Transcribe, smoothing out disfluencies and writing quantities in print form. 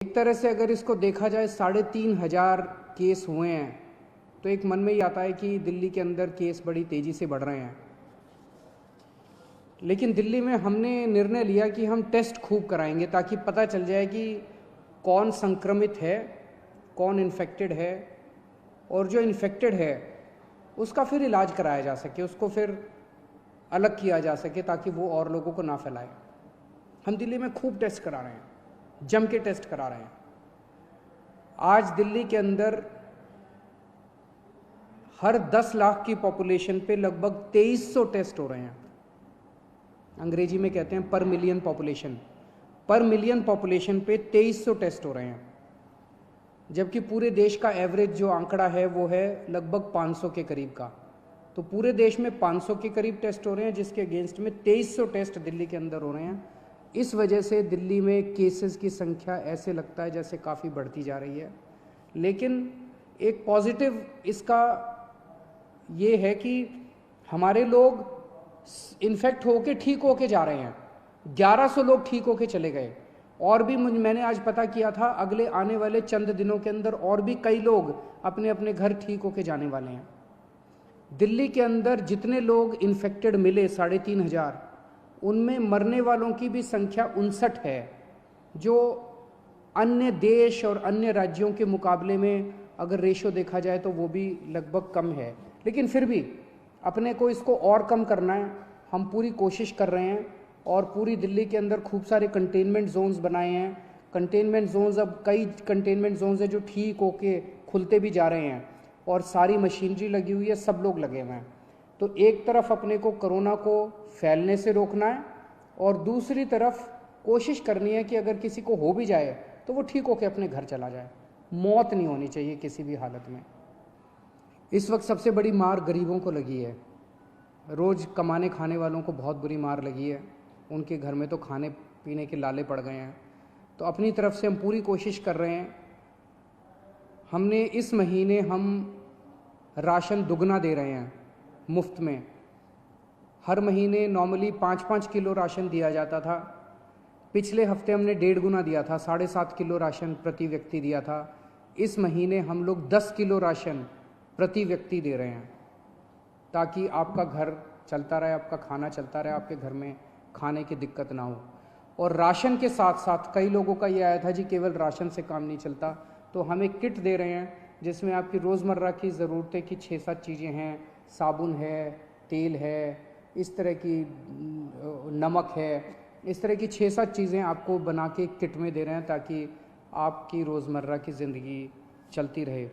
एक तरह से अगर इसको देखा जाए 3,500 केस हुए हैं तो एक मन में ही आता है कि दिल्ली के अंदर केस बड़ी तेज़ी से बढ़ रहे हैं। लेकिन दिल्ली में हमने निर्णय लिया कि हम टेस्ट खूब कराएंगे ताकि पता चल जाए कि कौन संक्रमित है, कौन इन्फेक्टेड है, और जो इन्फेक्टेड है उसका फिर इलाज कराया जा सके, उसको फिर अलग किया जा सके ताकि वो और लोगों को ना फैलाए। हम दिल्ली में खूब टेस्ट करा रहे हैं, जम के टेस्ट करा रहे हैं। आज दिल्ली के अंदर हर 10 लाख की पॉपुलेशन पे लगभग 2300 टेस्ट हो रहे हैं। अंग्रेजी में कहते हैं पर मिलियन पॉपुलेशन। पर मिलियन पॉपुलेशन पे 2300 टेस्ट हो रहे हैं, जबकि पूरे देश का एवरेज जो आंकड़ा है वो है लगभग 500 के करीब का। तो पूरे देश में 500 के करीब टेस्ट हो रहे हैं, जिसके अगेंस्ट में 2300 टेस्ट दिल्ली के अंदर हो रहे हैं। इस वजह से दिल्ली में केसेस की संख्या ऐसे लगता है जैसे काफ़ी बढ़ती जा रही है। लेकिन एक पॉजिटिव इसका ये है कि हमारे लोग इन्फेक्ट होके ठीक होके जा रहे हैं। 1100 लोग ठीक होके चले गए, और भी मैंने आज पता किया था अगले आने वाले चंद दिनों के अंदर और भी कई लोग अपने अपने घर ठीक होके जाने वाले हैं। दिल्ली के अंदर जितने लोग इन्फेक्टेड मिले 3,500, उनमें मरने वालों की भी संख्या 59 है, जो अन्य देश और अन्य राज्यों के मुकाबले में अगर रेशो देखा जाए तो वो भी लगभग कम है। लेकिन फिर भी अपने को इसको और कम करना है, हम पूरी कोशिश कर रहे हैं। और पूरी दिल्ली के अंदर खूब सारे कंटेनमेंट जोन्स बनाए हैं। कंटेनमेंट जोन्स, अब कई कंटेनमेंट जोन्स हैं जो ठीक होके खुलते भी जा रहे हैं, और सारी मशीनरी लगी हुई है, सब लोग लगे हुए हैं। तो एक तरफ अपने को कोरोना को फैलने से रोकना है, और दूसरी तरफ कोशिश करनी है कि अगर किसी को हो भी जाए तो वो ठीक होके अपने घर चला जाए। मौत नहीं होनी चाहिए किसी भी हालत में। इस वक्त सबसे बड़ी मार गरीबों को लगी है। रोज़ कमाने खाने वालों को बहुत बुरी मार लगी है। उनके घर में तो खाने पीने के लाले पड़ गए हैं। तो अपनी तरफ से हम पूरी कोशिश कर रहे हैं। हमने इस महीने हम राशन दुगना दे रहे हैं मुफ्त में। हर महीने नॉर्मली 5-5 किलो राशन दिया जाता था। पिछले हफ्ते हमने 1.5 गुना दिया था, 7.5 किलो राशन प्रति व्यक्ति दिया था। इस महीने हम लोग 10 किलो राशन प्रति व्यक्ति दे रहे हैं, ताकि आपका घर चलता रहे, आपका खाना चलता रहे, आपके घर में खाने की दिक्कत ना हो। और राशन के साथ साथ कई लोगों का ये आया था जी केवल राशन से काम नहीं चलता, तो हम एक किट दे रहे हैं जिसमें आपकी रोज़मर्रा की ज़रूरतें की 6-7 चीज़ें हैं। साबुन है, तेल है, इस तरह की नमक है, इस तरह की 6-7 चीज़ें आपको बना के किट में दे रहे हैं ताकि आपकी रोज़मर्रा की ज़िंदगी चलती रहे।